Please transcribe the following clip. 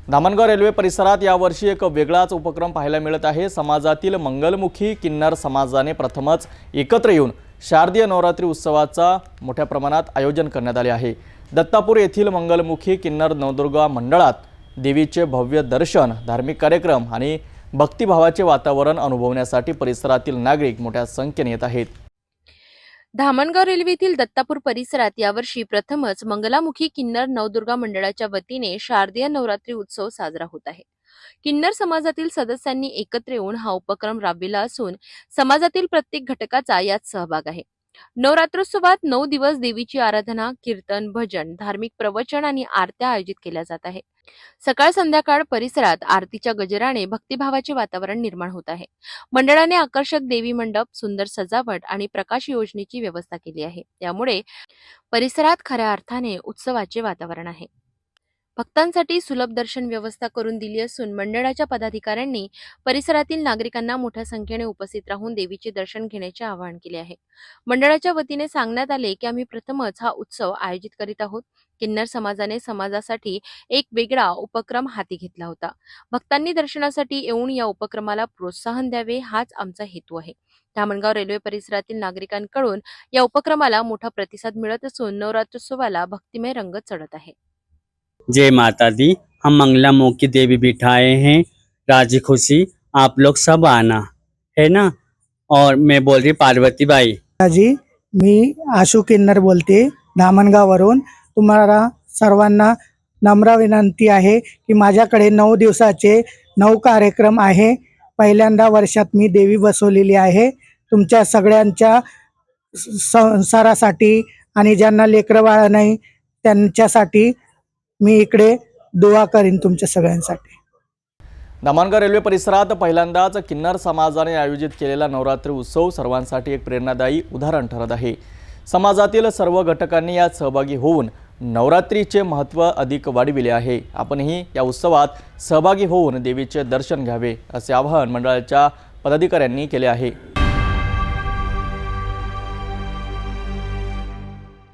Dhamangaon railway परिसरात यावर्षी एक वेगळाच उपक्रम पाहायला मिळत आहे। समाजातील मंगलमुखी किन्नर समाजाने प्रथमच एकत्र येऊन शारदीय नवरात्री उत्सवाचा मोठ्या प्रमाणात आयोजन करण्यात आले आहे। दत्तापूर येथील मंगलमुखी किन्नर नवदुर्गा मंडळात देवीचे भव्य दर्शन, धार्मिक कार्यक्रम आणि भक्तिभावाचे वातावरण अनुभवण्यासाठी परिसरातील नागरिक मोठ्या संख्येने येत आहेत। धामणगाव रेल्वेतील दत्तापूर परिसरात यावर्षी प्रथमच मंगलामुखी किन्नर नवदुर्गा मंडळाच्या वतीने शारदीय नवरात्री उत्सव साजरा होत आहे। किन्नर समाजातील सदस्यांनी एकत्र येऊन हा उपक्रम राबविला असून समाजातील प्रत्येक घटकाचा यात सहभाग आहे। नवरात्रोत्सवात 9 दिवस देवीची आराधना, कीर्तन, भजन, धार्मिक प्रवचन आणि आरत्या आयोजित केल्या जात आहे। सकाळ संध्याकाळ परिसरात आरतीच्या गजराने भक्तिभावाचे वातावरण निर्माण होत आहे। मंडळाने आकर्षक देवी मंडप, सुंदर सजावट आणि प्रकाश योजनेची व्यवस्था केली आहे। त्यामुळे परिसरात खऱ्या अर्थाने उत्सवाचे वातावरण आहे। भक्तांसाठी सुलभ दर्शन व्यवस्था करून दिली असून मंडळाच्या पदाधिकाऱ्यांनी परिसरातील नागरिकांना मोठ्या संख्येने उपस्थित राहून देवीचे दर्शन घेण्याचे आवाहन केले आहे। मंडळाच्या वतीने सांगण्यात आले की आम्ही प्रथमच हा उत्सव आयोजित करीत आहोत। किन्नर समाजाने समाजासाठी एक वेगळा उपक्रम हाती घेतला होता। भक्तांनी दर्शनासाठी येऊन या उपक्रमाला प्रोत्साहन द्यावे हाच आमचा हेतू आहे। धामणगाव रेल्वे परिसरातील नागरिकांकडून या उपक्रमाला मोठा प्रतिसाद मिळत असून नवरात्रोत्सवाला भक्तिमय रंग चढत आहे। जय माता दी। हम मंगलामुखी देवी बिठाए हैं, राजी खुशी आप लोग सब आना है ना। और मैं बोल रही पार्वती बाई जी, मी आशू किन्नर बोलते धामणगाववरून। तुम्हाला सर्वांना नम्र विनंती आहे की माझ्याकडे 9 दिवसाचे 9 कार्यक्रम आहे। पहिल्यांदा वर्षात मी देवी बसवलेली आहे। तुमच्या सगळ्यांच्या संसारासाठी आणि ज्यांना लेकरं बाळ नाही त्यांच्यासाठी मी इकडे दुआ करीन तुमच्या सगळ्यांसाठी। धामणगाव रेल्वे परिसरात पहिल्यांदाच किन्नर समाजाने आयोजित केलेला नवरात्री उत्सव सर्वांसाठी एक प्रेरणादायी उदाहरण ठरत आहे। समाजातील सर्व घटकांनी यात सहभागी होऊन नवरात्रीचे महत्त्व अधिक वाढविले आहे। आपणही या उत्सवात सहभागी होऊन देवीचे दर्शन घ्यावे असे आवाहन मंडळाच्या पदाधिकाऱ्यांनी केले आहे।